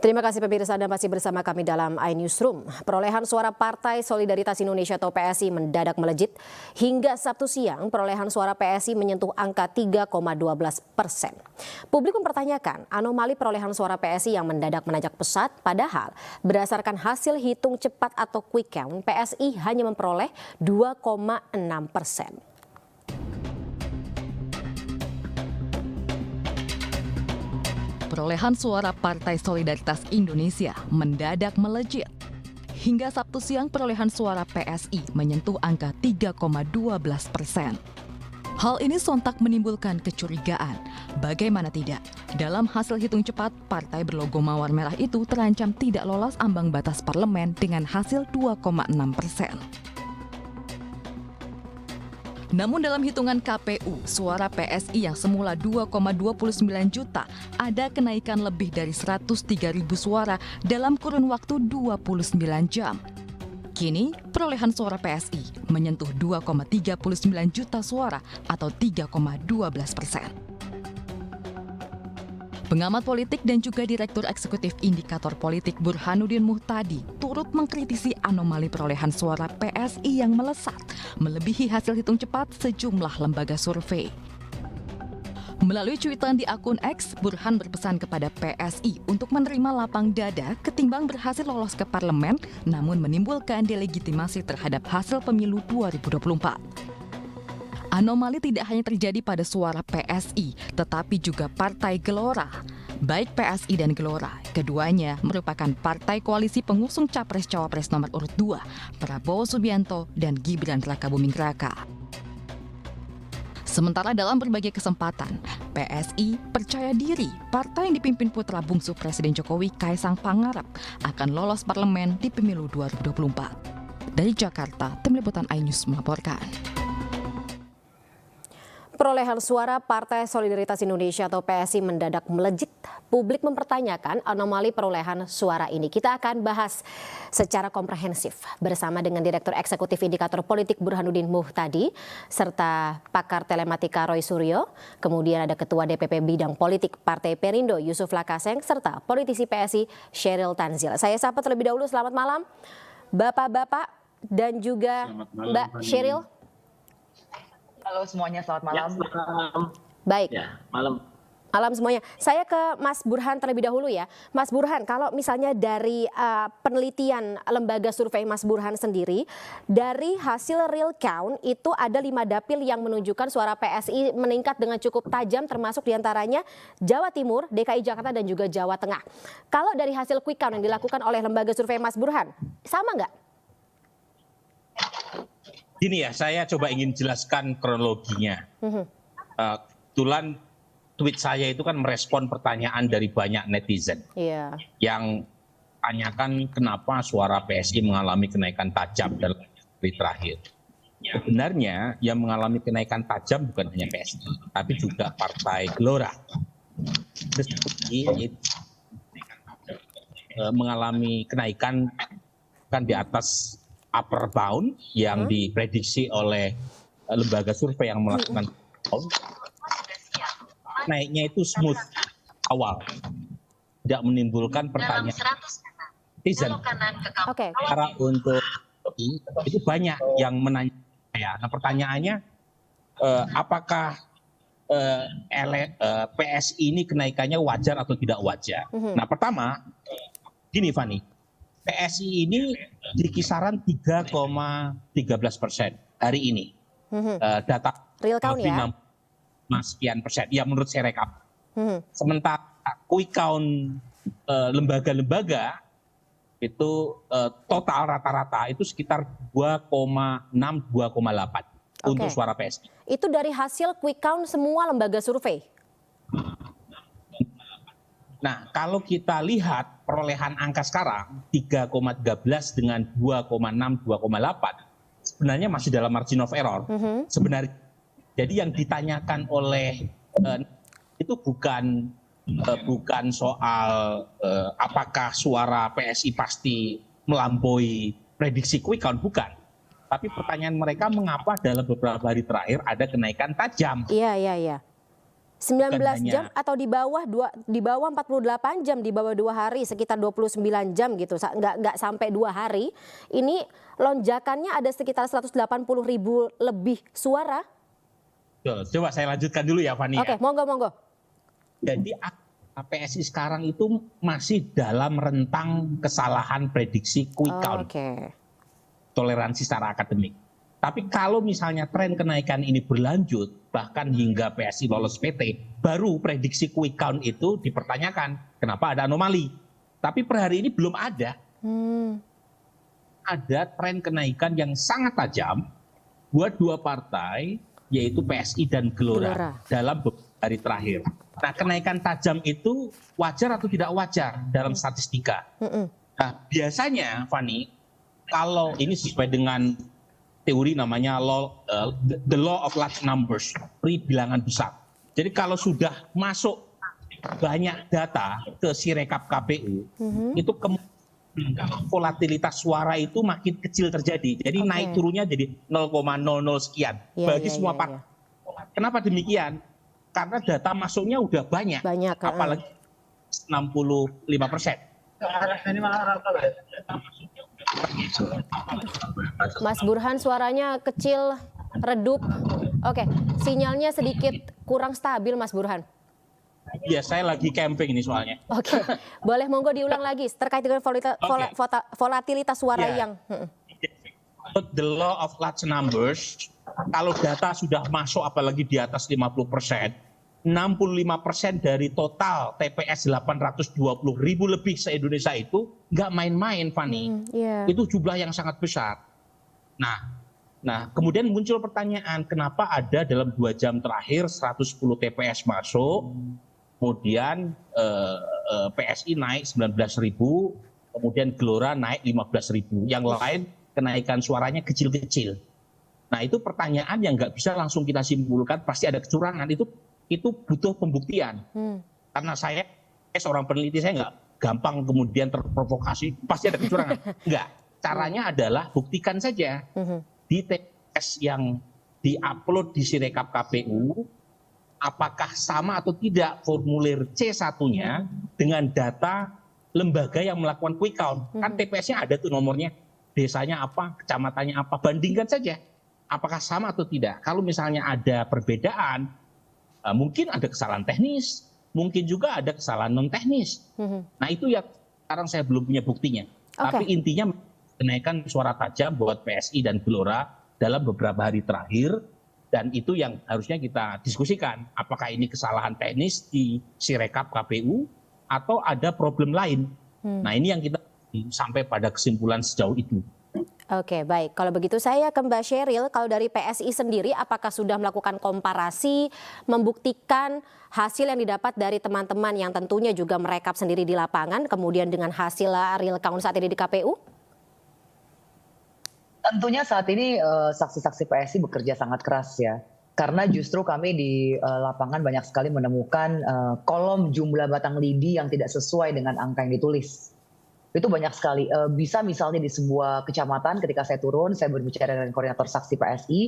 Terima kasih pemirsa, Anda masih bersama kami dalam iNewsroom. Perolehan suara Partai Solidaritas Indonesia atau PSI mendadak melejit. Hingga Sabtu siang, perolehan suara PSI menyentuh angka 3,12%. Publik mempertanyakan anomali perolehan suara PSI yang mendadak menanjak pesat, padahal berdasarkan hasil hitung cepat atau quick count, PSI hanya memperoleh 2,6%. Perolehan suara Partai Solidaritas Indonesia mendadak melejit. Hingga Sabtu siang perolehan suara PSI menyentuh angka 3,12%. Hal ini sontak menimbulkan kecurigaan. Bagaimana tidak, dalam hasil hitung cepat, partai berlogo mawar merah itu terancam tidak lolos ambang batas parlemen dengan hasil 2,6%. Namun dalam hitungan KPU, suara PSI yang semula 2,29 juta ada kenaikan lebih dari 103.000 suara dalam kurun waktu 29 jam. Kini, perolehan suara PSI menyentuh 2,39 juta suara atau 3,12%. Pengamat politik dan juga Direktur Eksekutif Indikator Politik Burhanuddin Muhtadi turut mengkritisi anomali perolehan suara PSI yang melesat, melebihi hasil hitung cepat sejumlah lembaga survei. Melalui cuitan di akun X, Burhan berpesan kepada PSI untuk menerima lapang dada ketimbang berhasil lolos ke parlemen, namun menimbulkan delegitimasi terhadap hasil pemilu 2024. Anomali tidak hanya terjadi pada suara PSI, tetapi juga Partai Gelora. Baik PSI dan Gelora, keduanya merupakan partai koalisi pengusung Capres-Cawapres nomor urut 2, Prabowo Subianto dan Gibran Rakabuming Raka. Sementara dalam berbagai kesempatan, PSI percaya diri partai yang dipimpin putra bungsu Presiden Jokowi Kaisang Pangarep akan lolos parlemen di pemilu 2024. Dari Jakarta, Tim Liputan iNews melaporkan. Perolehan suara Partai Solidaritas Indonesia atau PSI mendadak melejit. Publik mempertanyakan anomali perolehan suara ini. Kita akan bahas secara komprehensif bersama dengan Direktur Eksekutif Indikator Politik Burhanuddin Muhtadi, serta pakar telematika Roy Suryo, kemudian ada Ketua DPP Bidang Politik Partai Perindo Yusuf Lakaseng, serta politisi PSI Sheryl Tanzil. Saya sapa terlebih dahulu, selamat malam Bapak-bapak dan juga Mbak Sheryl. Halo semuanya, selamat malam. Ya, baik. Ya, malam. Malam semuanya. Saya ke Mas Burhan terlebih dahulu ya. Mas Burhan, kalau misalnya dari penelitian lembaga survei Mas Burhan sendiri, dari hasil real count itu ada 5 dapil yang menunjukkan suara PSI meningkat dengan cukup tajam, termasuk diantaranya Jawa Timur, DKI Jakarta dan juga Jawa Tengah. Kalau dari hasil quick count yang dilakukan oleh lembaga survei Mas Burhan, sama nggak? Gini ya, saya coba ingin jelaskan kronologinya. Kebetulan tweet saya itu kan merespon pertanyaan dari banyak netizen yang tanyakan kenapa suara PSI mengalami kenaikan tajam dalam hari terakhir. Sebenarnya yang mengalami kenaikan tajam bukan hanya PSI, tapi juga Partai Gelora. Mengalami kenaikan kan di atas upper bound yang diprediksi oleh lembaga survei yang melakukan naiknya itu smooth awal, tidak menimbulkan pertanyaan netizen. Karena untuk itu banyak yang menanya saya. Nah pertanyaannya apakah PSI ini kenaikannya wajar atau tidak wajar? Nah pertama gini Fani, PSI ini di kisaran 3,13% hari ini. Data real count ya? Sekian persen, ya menurut saya rekap. Sementara quick count lembaga-lembaga itu total rata-rata itu sekitar 2,6-2,8 untuk suara PSI. Itu dari hasil quick count semua lembaga survei? Nah, kalau kita lihat perolehan angka sekarang 3,13 dengan 2,6, 2,8 sebenarnya masih dalam margin of error. Sebenarnya, jadi yang ditanyakan oleh itu bukan soal apakah suara PSI pasti melampaui prediksi quick count, bukan. Tapi pertanyaan mereka mengapa dalam beberapa hari terakhir ada kenaikan tajam. Iya. 19 Bukan hanya- jam atau di bawah 48 jam, di bawah 2 hari, sekitar 29 jam gitu, nggak sampai 2 hari. Ini lonjakannya ada sekitar 180.000 lebih suara. Coba saya lanjutkan dulu ya Fani. Oke, monggo. Jadi PSI sekarang itu masih dalam rentang kesalahan prediksi quick count, toleransi secara akademik. Tapi kalau misalnya tren kenaikan ini berlanjut, bahkan hingga PSI lolos PT, baru prediksi quick count itu dipertanyakan. Kenapa ada anomali? Tapi per hari ini belum ada. Ada tren kenaikan yang sangat tajam buat dua partai, yaitu PSI dan Gelora. Dalam beberapa hari terakhir. Nah, kenaikan tajam itu wajar atau tidak wajar dalam statistika? Nah, biasanya, Fani, kalau ini sesuai dengan teori namanya the law of large numbers, pri bilangan besar. Jadi kalau sudah masuk banyak data ke Sirekap KPU, itu volatilitas suara itu makin kecil terjadi. Jadi naik turunnya jadi 0,00 sekian bagi semua partai. Kenapa demikian? Karena data masuknya udah banyak apalagi 65%. Mas Burhan suaranya kecil, redup. Oke, sinyalnya sedikit kurang stabil Mas Burhan. Ya, saya lagi camping ini soalnya. Oke, boleh monggo diulang lagi terkait dengan volatilitas suara yang... The law of large numbers, kalau data sudah masuk apalagi di atas 50%, 65% dari total TPS 820.000 lebih se-Indonesia itu nggak main-main, Fani. Itu jumlah yang sangat besar. Nah, kemudian muncul pertanyaan, kenapa ada dalam 2 jam terakhir 110 TPS masuk, kemudian PSI naik 19.000, kemudian Gelora naik 15.000, yang lain kenaikan suaranya kecil-kecil. Nah, itu pertanyaan yang nggak bisa langsung kita simpulkan pasti ada kecurangan. Itu butuh pembuktian. Karena saya seorang peneliti, saya nggak gampang kemudian terprovokasi pasti ada kecurangan. Enggak. Caranya adalah buktikan saja di TPS yang diupload di Sirekap KPU, apakah sama atau tidak formulir C1-nya dengan data lembaga yang melakukan quick count. Kan TPS-nya ada tuh nomornya, desanya apa, kecamatannya apa, bandingkan saja. Apakah sama atau tidak. Kalau misalnya ada perbedaan, mungkin ada kesalahan teknis, mungkin juga ada kesalahan non teknis. Nah, itu yang sekarang saya belum punya buktinya. Tapi intinya kenaikan suara tajam buat PSI dan Gelora dalam beberapa hari terakhir, dan itu yang harusnya kita diskusikan. Apakah ini kesalahan teknis di Sirekap KPU atau ada problem lain? Nah, ini yang kita sampai pada kesimpulan sejauh itu. Oke, baik. Kalau begitu saya ke Mbak Sheryl, kalau dari PSI sendiri apakah sudah melakukan komparasi, membuktikan hasil yang didapat dari teman-teman yang tentunya juga merekap sendiri di lapangan, kemudian dengan hasil real count saat ini di KPU? Tentunya saat ini saksi-saksi PSI bekerja sangat keras ya. Karena justru kami di lapangan banyak sekali menemukan kolom jumlah batang lidi yang tidak sesuai dengan angka yang ditulis. Itu banyak sekali. Bisa misalnya di sebuah kecamatan ketika saya turun, saya berbicara dengan koordinator saksi PSI,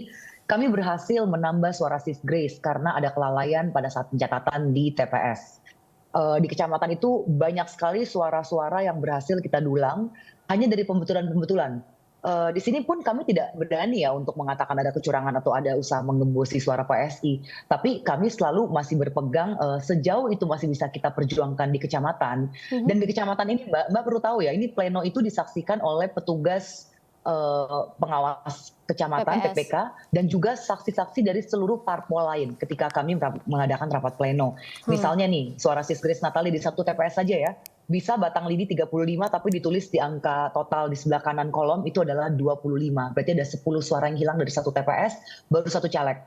kami berhasil menambah suara sis Grace karena ada kelalaian pada saat pencatatan di TPS. Di kecamatan itu banyak sekali suara-suara yang berhasil kita dulang hanya dari pembetulan-pembetulan. Di sini pun kami tidak berani ya untuk mengatakan ada kecurangan atau ada usaha menggembosi suara PSI. Tapi kami selalu masih berpegang sejauh itu masih bisa kita perjuangkan di kecamatan. Dan di kecamatan ini Mbak perlu tahu ya, ini pleno itu disaksikan oleh petugas pengawas kecamatan PPK dan juga saksi-saksi dari seluruh parpol lain ketika kami mengadakan rapat pleno. Misalnya nih, suara sis Grace Natali di satu TPS saja ya, bisa batang lidi 35 tapi ditulis di angka total di sebelah kanan kolom itu adalah 25. Berarti ada 10 suara yang hilang dari satu TPS, baru satu caleg.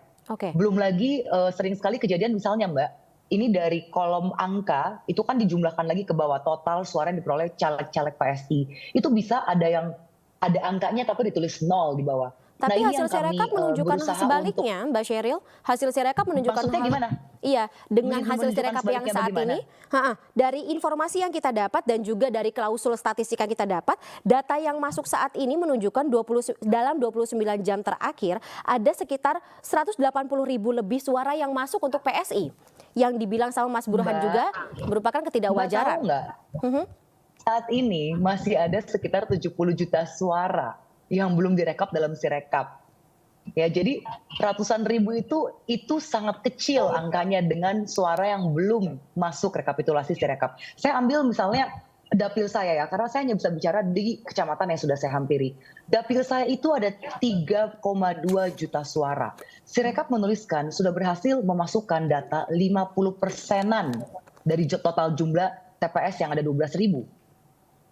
Belum lagi sering sekali kejadian misalnya Mbak, ini dari kolom angka itu kan dijumlahkan lagi ke bawah total suara yang diperoleh caleg-caleg PSI. Itu bisa ada yang ada angkanya tapi ditulis 0 di bawah. Tapi hasil Sirekap menunjukkan sebaliknya, Mbak Sheryl. Hasil Sirekap menunjukkan maksudnya gimana? Iya, dengan hasil Sirekap yang saat ini, dari informasi yang kita dapat dan juga dari klausul statistik yang kita dapat, data yang masuk saat ini menunjukkan dalam 29 jam terakhir ada sekitar 180.000 lebih suara yang masuk untuk PSI. yang dibilang sama Mas Burhan juga merupakan ketidakwajaran. Mbak tahu nggak? Saat ini masih ada sekitar 70 juta suara yang belum direkap dalam Sirekap. Ya, jadi ratusan ribu itu sangat kecil angkanya dengan suara yang belum masuk rekapitulasi Sirekap. Saya ambil misalnya dapil saya ya, karena saya hanya bisa bicara di kecamatan yang sudah saya hampiri. Dapil saya itu ada 3,2 juta suara. Sirekap menuliskan sudah berhasil memasukkan data 50%-an dari total jumlah TPS yang ada 12.000.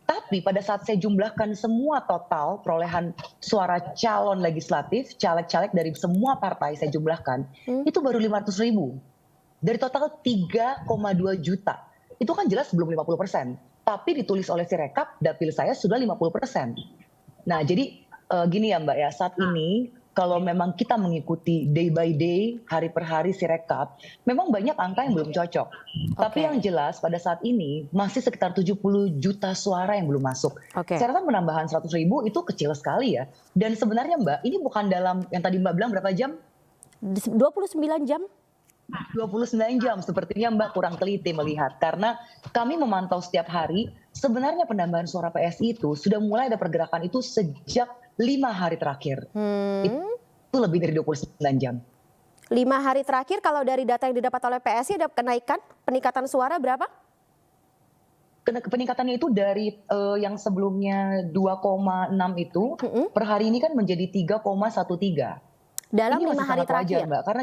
Tapi pada saat saya jumlahkan semua total perolehan suara calon legislatif, caleg-caleg dari semua partai saya jumlahkan, itu baru 500.000. Dari total 3,2 juta. Itu kan jelas belum 50%. Tapi ditulis oleh Sirekap, dapil saya sudah 50%. Nah, jadi gini ya Mbak ya, saat ini kalau memang kita mengikuti day by day, hari per hari Sirekap, memang banyak angka yang belum cocok. Tapi yang jelas pada saat ini masih sekitar 70 juta suara yang belum masuk. Saya rasa penambahan 100.000 itu kecil sekali ya. Dan sebenarnya Mbak, ini bukan dalam yang tadi Mbak bilang berapa jam? 29 jam. 29 jam, sepertinya Mbak kurang teliti melihat. Karena kami memantau setiap hari, sebenarnya penambahan suara PSI itu sudah mulai ada pergerakan itu sejak 5 hari terakhir. Itu lebih dari 29 jam. 5 hari terakhir kalau dari data yang didapat oleh PSI ada peningkatan suara berapa? Peningkatannya itu dari yang sebelumnya 2,6 itu per hari ini kan menjadi 3,13. Dalam ini 5 hari terakhir, wajar, Mbak, karena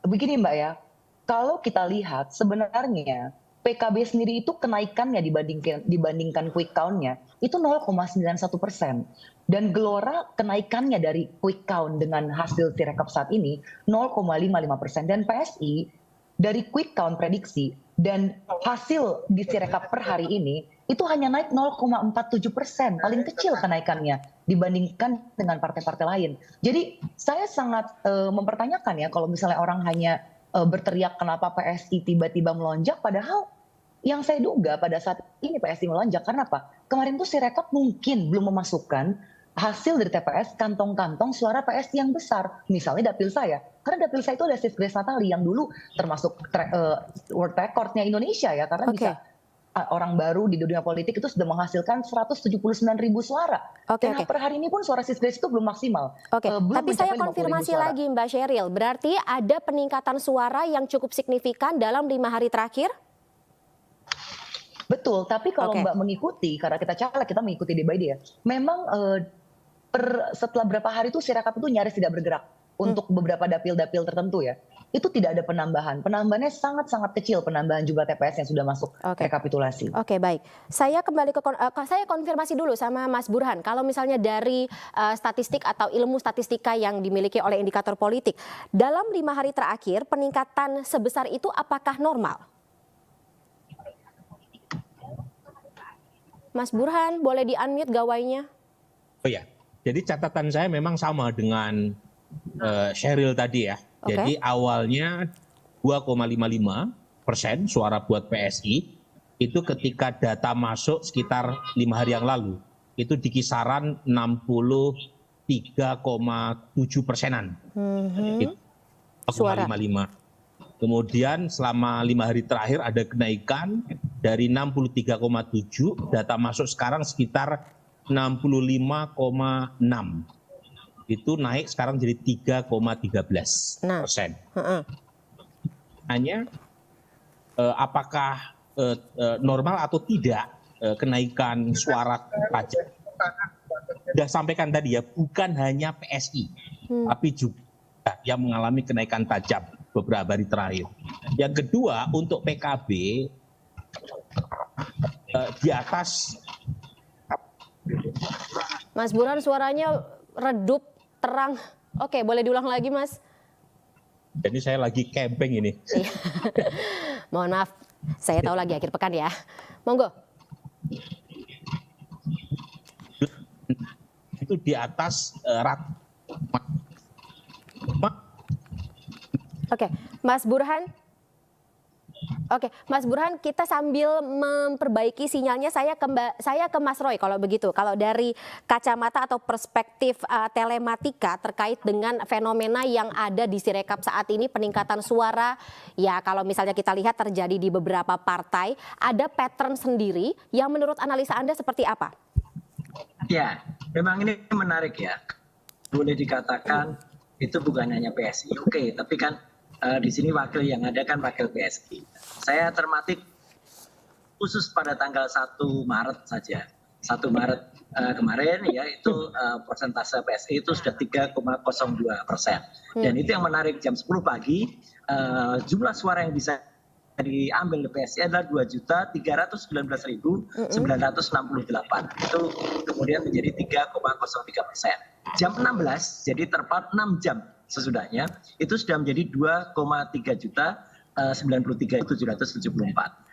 begini Mbak ya, kalau kita lihat sebenarnya PKB sendiri itu kenaikannya dibandingkan quick count-nya itu 0,91%. Dan Gelora kenaikannya dari quick count dengan hasil Sirekap saat ini 0,55%. Dan PSI dari quick count prediksi dan hasil di Sirekap per hari ini itu hanya naik 0,47%, paling kecil kenaikannya dibandingkan dengan partai-partai lain. Jadi saya sangat mempertanyakan ya kalau misalnya orang hanya berteriak kenapa PSI tiba-tiba melonjak, padahal yang saya duga pada saat ini PSI melonjak karena apa? Kemarin tuh Sirekap mungkin belum memasukkan hasil dari TPS kantong-kantong suara PSI yang besar. Misalnya dapil saya, karena dapil saya itu ada Sis Grace Natali yang dulu termasuk world record-nya Indonesia ya, karena bisa orang baru di dunia politik itu sudah menghasilkan 179.000 suara. Dan per hari ini pun suara Sis Grace itu belum maksimal. Tapi saya konfirmasi lagi Mbak Sheryl, berarti ada peningkatan suara yang cukup signifikan dalam 5 hari terakhir? Betul, tapi kalau Mbak mengikuti, karena kita caleg, kita mengikuti day by day ya, memang setelah berapa hari itu Sirekap itu nyaris tidak bergerak untuk beberapa dapil-dapil tertentu ya. Itu tidak ada penambahan. Penambahannya sangat-sangat kecil penambahan jumlah TPS yang sudah masuk rekapitulasi. Oke, baik. Saya kembali saya konfirmasi dulu sama Mas Burhan. Kalau misalnya dari statistik atau ilmu statistika yang dimiliki oleh indikator politik, dalam 5 hari terakhir peningkatan sebesar itu apakah normal? Mas Burhan, boleh di-unmute gawainya? Oh ya, jadi catatan saya memang sama dengan Sheryl tadi ya. Jadi awalnya 2,55% suara buat PSI itu ketika data masuk sekitar 5 hari yang lalu itu di kisaran 63,7%-an. Suara. 55. Kemudian selama 5 hari terakhir ada kenaikan dari 63,7, data masuk sekarang sekitar 65,6. Itu naik sekarang jadi 3,13%. Hanya apakah normal atau tidak kenaikan suara pajak? Sudah sampaikan tadi ya, bukan hanya PSI, tapi juga yang mengalami kenaikan tajam beberapa hari terakhir. Yang kedua untuk PKB di atas. Mas Burhan suaranya redup terang. Oke, boleh diulang lagi Mas? Jadi saya lagi camping ini. Mohon maaf, saya tahu lagi akhir pekan ya. Monggo. Itu di atas Oke, Mas Burhan. Oke, Mas Burhan, kita sambil memperbaiki sinyalnya, saya ke Mas Roy kalau begitu. Kalau dari kacamata atau perspektif telematika terkait dengan fenomena yang ada di Sirekap saat ini, peningkatan suara, ya kalau misalnya kita lihat terjadi di beberapa partai, ada pattern sendiri yang menurut analisa Anda seperti apa? Ya, memang ini menarik ya. Boleh dikatakan itu bukan hanya PSI, oke, tapi kan di sini wakil yang ada kan wakil PSI. Saya cermati khusus pada tanggal 1 Maret saja. 1 Maret kemarin ya itu persentase PSI itu sudah 3,02%. Dan itu yang menarik, jam 10 pagi jumlah suara yang bisa diambil PSI adalah 2.319.968. Itu kemudian menjadi 3,03%. Jam 16, jadi tepat 6 jam sesudahnya, itu sudah menjadi 2,3 juta 93.774.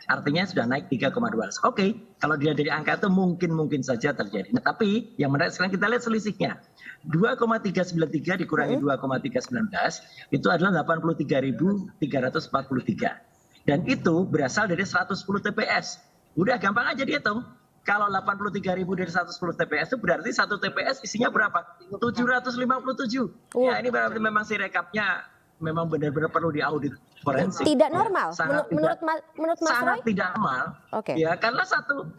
Artinya sudah naik 3,2. Oke, kalau dilihat dari angka itu mungkin saja terjadi. Nah, tapi yang menarik sekarang kita lihat selisihnya. 2,393 dikurangi 2,319 itu adalah 83.343. Dan itu berasal dari 110 TPS. Udah gampang aja dihitung. Kalau 83.000 dari 110 TPS itu berarti satu TPS isinya berapa? 757. Ya ini berarti memang Sirekapnya memang benar-benar perlu diaudit forensik. Tidak normal, ya, menurut Mas Roy? Sangat tidak normal. Okay. Ya karena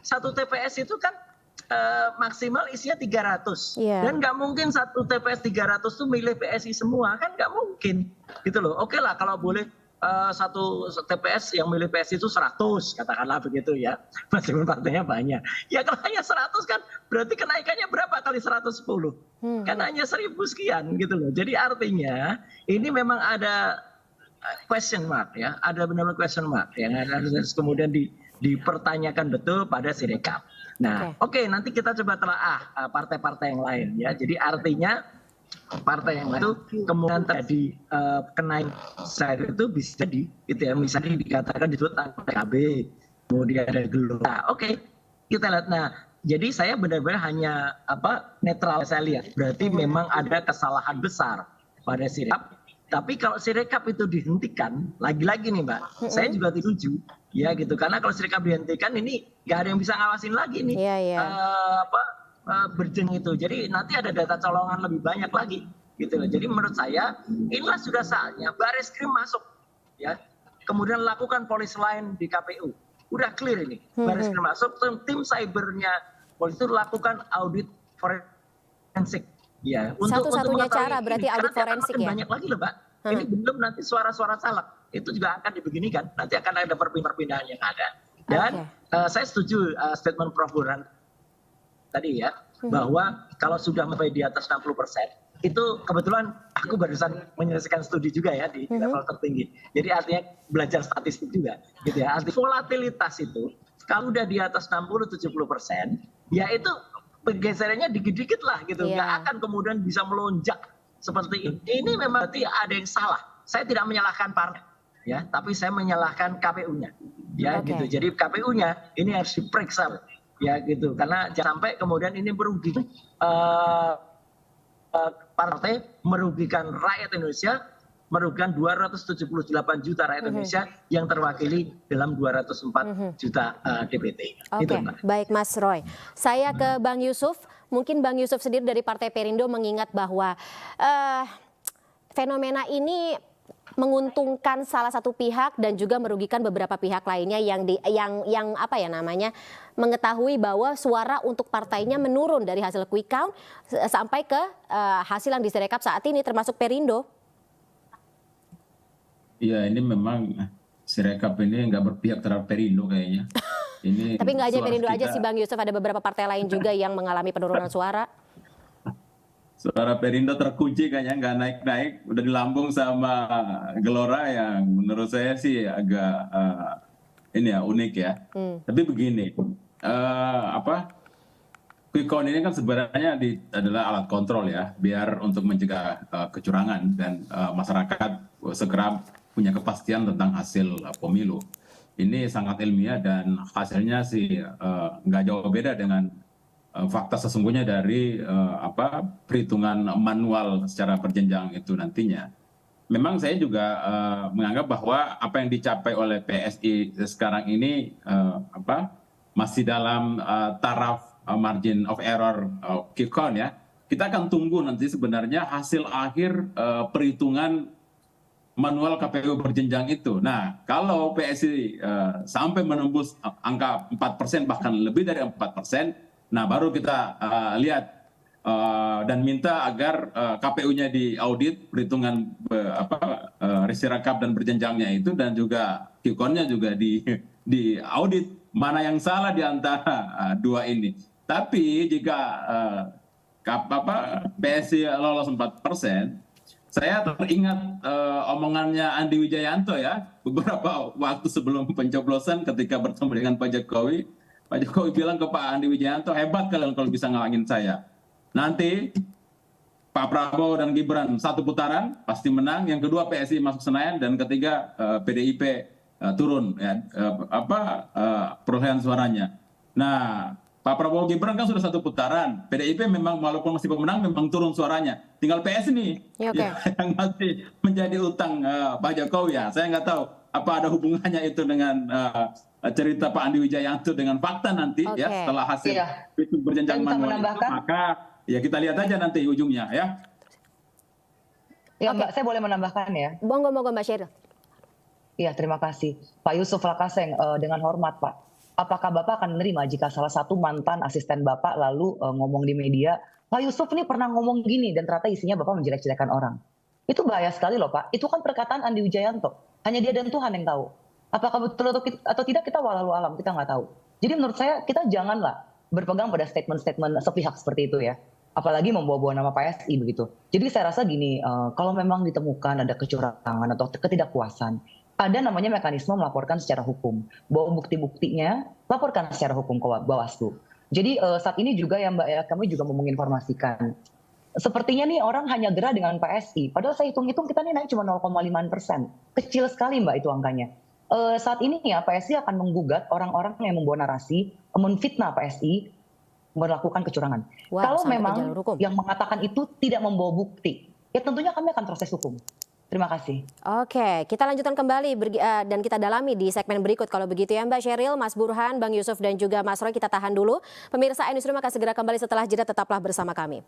satu TPS itu kan maksimal isinya 300. Dan nggak mungkin satu TPS 300 itu milih PSI semua, kan nggak mungkin. Gitu loh. Oke lah kalau boleh satu TPS yang milih PSI itu 100, katakanlah begitu ya, meskipun partainya banyak. Ya kalau hanya 100 kan berarti kenaikannya berapa kali 110? Kan hanya 1.000 sekian gitu loh. Jadi artinya ini memang ada question mark ya, ada benar-benar question mark yang harus kemudian dipertanyakan betul pada Sirekap. Nah, oke, nanti kita coba telaah partai-partai yang lain ya. Jadi artinya partai yang lain itu kemudian terjadi kenaikan saat itu bisa itu ya, misalnya dikatakan disebut PKB, kemudian ada Gelora. Oke, kita lihat. Nah, jadi saya benar-benar hanya netral saya lihat. Berarti memang ada kesalahan besar pada Sirekap. Tapi kalau Sirekap itu dihentikan, lagi-lagi nih Mbak, saya juga setuju ya gitu. Karena kalau Sirekap dihentikan ini nggak ada yang bisa ngawasin lagi nih. Berjeng itu. Jadi nanti ada data colongan lebih banyak lagi gitu loh. Jadi menurut saya inilah sudah saatnya Bareskrim masuk ya. Kemudian lakukan polis lain di KPU. Udah clear ini. Bareskrim masuk, tim cybernya polisi itu lakukan audit forensik ya. Satu-satunya cara berarti audit forensik ya. Banyak lagi loh, Mbak. Ini belum nanti suara-suara caleg. Itu juga akan dibeginikan. Nanti akan ada perpindahan yang ada. Dan saya setuju statement Prof. Burhan tadi ya, bahwa kalau sudah sampai di atas 60%, itu kebetulan aku barusan menyelesaikan studi juga ya di level tertinggi. Jadi artinya belajar statistik juga, gitu ya. Arti volatilitas itu kalau udah di atas 60-70%, ya itu pergeserannya dikit-dikit lah gitu, nggak akan kemudian bisa melonjak seperti ini. Ini memang berarti ada yang salah. Saya tidak menyalahkan partai, ya, tapi saya menyalahkan KPU-nya, ya gitu. Jadi KPU-nya ini harus diperiksa. Ya gitu, karena jangan sampai kemudian ini merugikan partai, merugikan rakyat Indonesia, merugikan 278 juta rakyat Indonesia yang terwakili dalam 204 juta DPT. Oke, baik Mas Roy. Saya ke Bang Yusuf, mungkin Bang Yusuf sendiri dari Partai Perindo mengingat bahwa fenomena ini menguntungkan salah satu pihak dan juga merugikan beberapa pihak lainnya yang mengetahui bahwa suara untuk partainya menurun dari hasil quick count sampai ke hasil yang di Sirekap saat ini termasuk Perindo. Iya, ini memang Sirekap ini nggak berpihak terhadap Perindo kayaknya. Ini tapi nggak aja Perindo aja sih Bang Yusuf, ada beberapa partai lain juga yang mengalami penurunan suara. Suara Perindo terkunci kayaknya, nggak naik-naik, udah di lambung sama Gelora yang menurut saya sih agak unik ya. Tapi begini, quick count ini kan sebenarnya adalah alat kontrol ya, biar untuk mencegah kecurangan dan masyarakat segera punya kepastian tentang hasil pemilu. Ini sangat ilmiah dan hasilnya sih nggak jauh beda dengan fakta sesungguhnya dari perhitungan manual secara berjenjang itu nantinya. memang saya juga menganggap bahwa apa yang dicapai oleh PSI sekarang ini masih dalam taraf margin of error quick count ya. Kita akan tunggu nanti sebenarnya hasil akhir perhitungan manual KPU berjenjang itu. Nah, kalau PSI sampai menembus angka 4% bahkan lebih dari 4%, nah baru kita lihat dan minta agar KPU-nya diaudit perhitungan resirakap dan berjenjangnya itu, dan juga QCon-nya juga diaudit mana yang salah di antara dua ini. Tapi jika PSI lolos 4%, saya teringat omongannya Andi Wijayanto ya beberapa waktu sebelum pencoblosan ketika bertemu dengan Pak Jokowi. Pak Jokowi bilang ke Pak Andi Wijayanto, hebat kalian kalau bisa ngalangin saya. Nanti Pak Prabowo dan Gibran satu putaran pasti menang, yang kedua PSI masuk Senayan, dan ketiga PDIP turun ya perolehan suaranya. Nah, Pak Prabowo Gibran kan sudah satu putaran, PDIP memang walaupun masih pemenang memang turun suaranya. Tinggal PS nih yang masih menjadi utang Pak Jokowi ya. Saya nggak tahu apa ada hubungannya itu dengan cerita Pak Andi Wijayanto dengan fakta nanti ya setelah hasil itu berjenjang manual itu, maka ya kita lihat aja nanti ujungnya ya. Ya Mbak, saya boleh menambahkan ya? Monggo Mbak Sheryl. Iya, terima kasih. Pak Yusuf Lakaseng, dengan hormat Pak, apakah Bapak akan menerima jika salah satu mantan asisten Bapak lalu ngomong di media, Pak Yusuf ini pernah ngomong gini dan ternyata isinya Bapak menjelek-jelekan orang? Itu bahaya sekali loh Pak, itu kan perkataan Andi Wijayanto, hanya dia dan Tuhan yang tahu. Apakah betul atau tidak kita walau alam, kita nggak tahu. Jadi menurut saya kita janganlah berpegang pada statement-statement sepihak seperti itu ya. Apalagi membawa-bawa nama PSI begitu. Jadi saya rasa gini, kalau memang ditemukan ada kecurangan atau ketidakpuasan, ada namanya mekanisme melaporkan secara hukum. Bawa bukti-buktinya, laporkan secara hukum ke Bawaslu. Jadi saat ini juga ya Mbak ya, kami juga mau menginformasikan. Sepertinya nih orang hanya gerah dengan PSI. Padahal saya hitung-hitung kita nih naik cuma 0,5%. Kecil sekali Mbak itu angkanya. Saat ini ya PSI akan menggugat orang-orang yang membawa narasi, menfitnah PSI, melakukan kecurangan. Kalau memang yang mengatakan itu tidak membawa bukti, ya tentunya kami akan proses hukum. Terima kasih. Oke, kita lanjutkan kembali dan kita dalami di segmen berikut. Kalau begitu ya Mbak Sheryl, Mas Burhan, Bang Yusuf dan juga Mas Roy, kita tahan dulu. Pemirsa iNewsroom akan segera kembali setelah jeda, tetaplah bersama kami.